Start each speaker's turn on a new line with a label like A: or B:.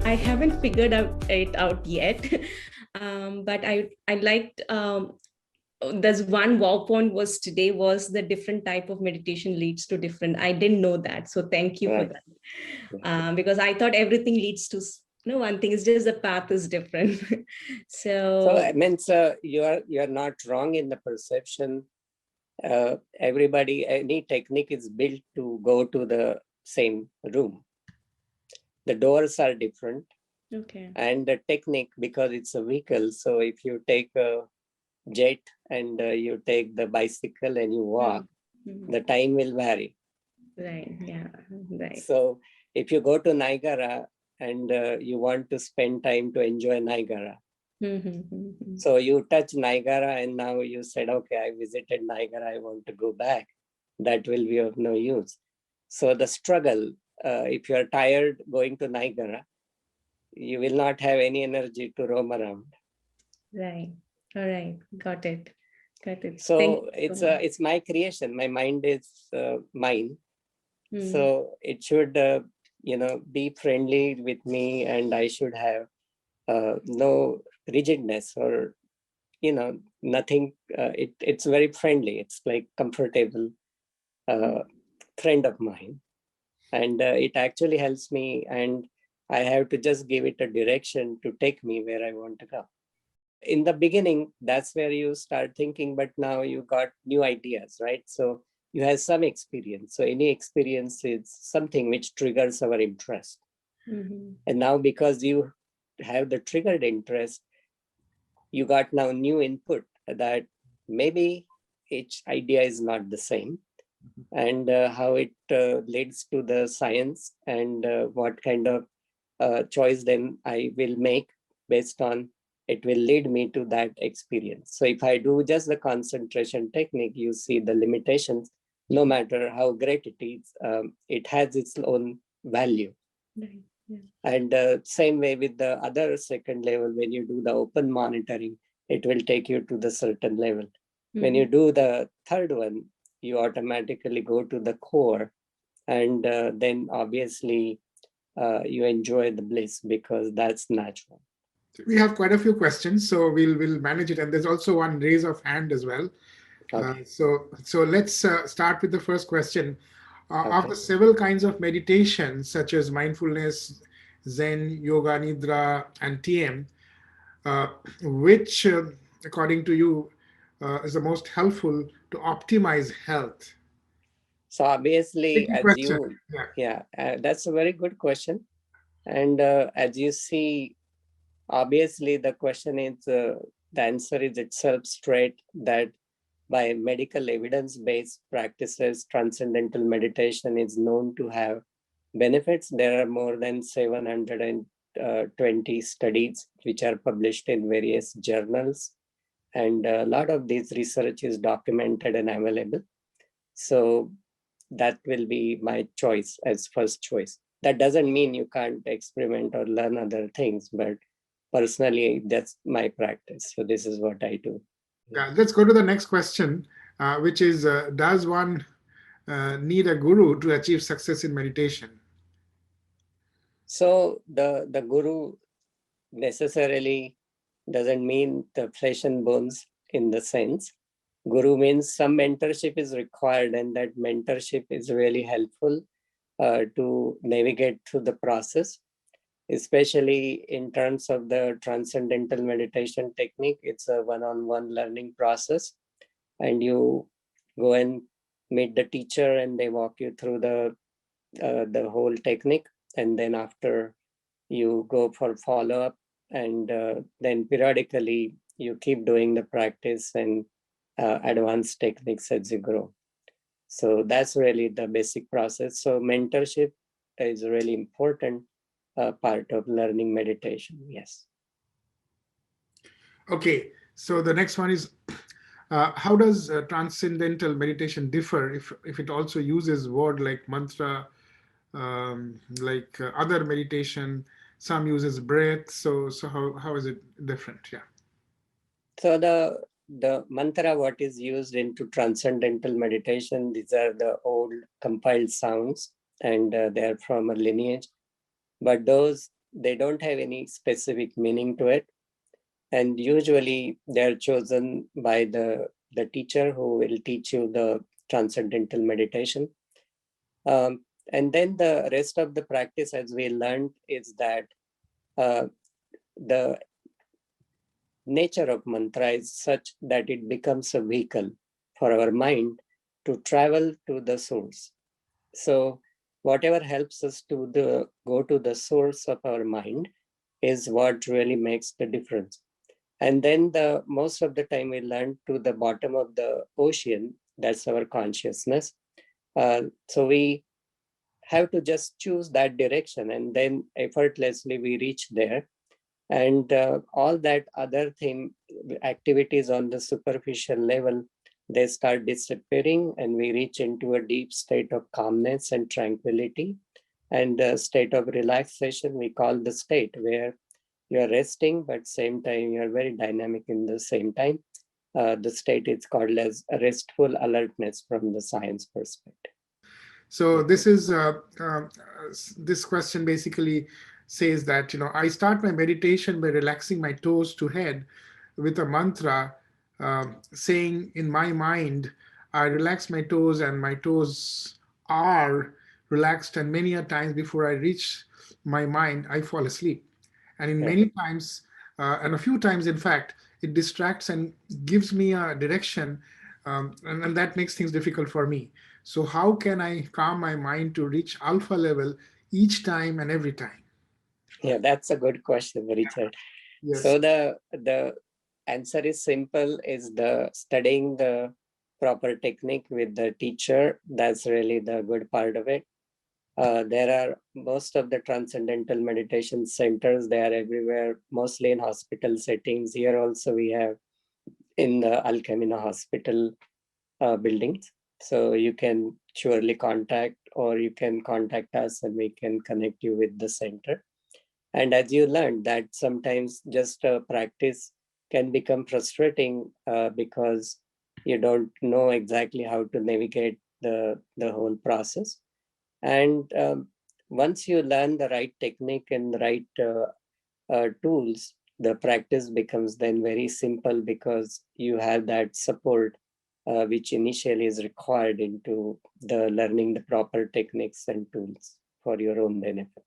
A: I haven't figured it out yet, but I liked. There's one wow point was today was the different type of meditation leads to different. I didn't know that, so thank you for
B: Right.
A: that. Because I thought everything leads to one thing is just the path is different.
B: So
A: So
B: it means you are not wrong in the perception. Everybody, any technique is built to go to the same room. The doors are different.
A: okay.
B: And the technique, because it's a vehicle, so if you take a jet and you take the bicycle and you walk, the time will vary.
A: Right. Yeah. Right.
B: So if you go to Niagara and you want to spend time to enjoy Niagara, so you touch Niagara and now you said, okay, I visited Niagara, I want to go back. That will be of no use. So the struggle, if you are tired going to Niagara, you will not have any energy to roam around.
A: Right. All right. Got it. Got it. Thank
B: So
A: you so much.
B: it's my creation. My mind is mine.
A: Hmm.
B: So it should, be friendly with me, and I should have no rigidness or, nothing. It's very friendly. It's like comfortable friend of mine, and it actually helps me. And I have to just give it a direction to take me where I want to go. In the beginning, that's where you start thinking, but now you got new ideas, right? So you have some experience. So any experience is something which triggers our interest. And now because you have the triggered interest, you got now new input that maybe each idea is not the same, and how it leads to the science, and what kind of choice then I will make based on it will lead me to that experience. So if I do just the concentration technique, you see the limitations. No matter how great it is, it has its own value.
A: Right. Yeah.
B: And same way with the other second level, when you do the open monitoring, it will take you to the certain level. When you do the third one, you automatically go to the core, and then obviously you enjoy the bliss because that's natural.
C: We have quite a few questions, so we'll manage it. And there's also one raise of hand as well.
B: Okay.
C: So let's start with the first question. Of
B: Okay.
C: the several kinds of meditation, such as mindfulness, Zen, Yoga Nidra, and TM, which, according to you, is the most helpful to optimize health?
B: So obviously,
C: Tricky
B: as
C: question.
B: you,
C: Yeah.
B: that's a very good question. And as you see, obviously the question is, the answer is itself straight, that by medical evidence-based practices, transcendental meditation is known to have benefits. There are more than 720 studies which are published in various journals. And a lot of this research is documented and available. So that will be my choice as first choice. That doesn't mean you can't experiment or learn other things, but personally, that's my practice. So this is what I do.
C: Yeah, let's go to the next question, which is, does one need a guru to achieve success in meditation?
B: So the guru necessarily doesn't mean the flesh and bones in the sense. Guru means some mentorship is required, and that mentorship is really helpful to navigate through the process, especially in terms of the transcendental meditation technique. It's a one-on-one learning process, and you go and meet the teacher, and they walk you through the whole technique, and then after you go for follow-up, and then periodically you keep doing the practice and advanced techniques as you grow. So that's really the basic process. So mentorship is a really important part of learning meditation. Yes.
C: Okay, so the next one is, how does transcendental meditation differ if it also uses word like mantra, like other meditation? Some uses breath. So how is it different? Yeah.
B: So the mantra what is used into transcendental meditation, these are the old compiled sounds, and they're from a lineage. But those they don't have any specific meaning to it. And usually they're chosen by the teacher who will teach you the transcendental meditation. And then the rest of the practice, as we learned, is that the nature of mantra is such that it becomes a vehicle for our mind to travel to the source. So whatever helps us to go to the source of our mind is what really makes the difference. And then the most of the time we learn to the bottom of the ocean, that's our consciousness. So we have to just choose that direction, and then effortlessly we reach there. And all that other thing, activities on the superficial level, they start disappearing, and we reach into a deep state of calmness and tranquility, and a state of relaxation. We call the state where you are resting, but same time you are very dynamic in the same time. The state is called as restful alertness from the science perspective.
C: So this question basically says that, I start my meditation by relaxing my toes to head with a mantra, saying in my mind, I relax my toes and my toes are relaxed, and many a times before I reach my mind, I fall asleep. And in many times, and a few times, in fact, it distracts and gives me a direction, and that makes things difficult for me. So, how can I calm my mind to reach alpha level each time and every time?
B: Yeah, that's a good question, Richard.
C: Yes.
B: So the answer is simple: is the studying the proper technique with the teacher. That's really the good part of it. There are most of the transcendental meditation centers. They are everywhere, mostly in hospital settings. Here also we have in the Al Camino Hospital buildings. So you can surely contact, or you can contact us and we can connect you with the center. And as you learned that sometimes just practice can become frustrating because you don't know exactly how to navigate the whole process. And once you learn the right technique and the right tools, the practice becomes then very simple because you have that support which initially is required into the learning the proper techniques and tools for your own benefit.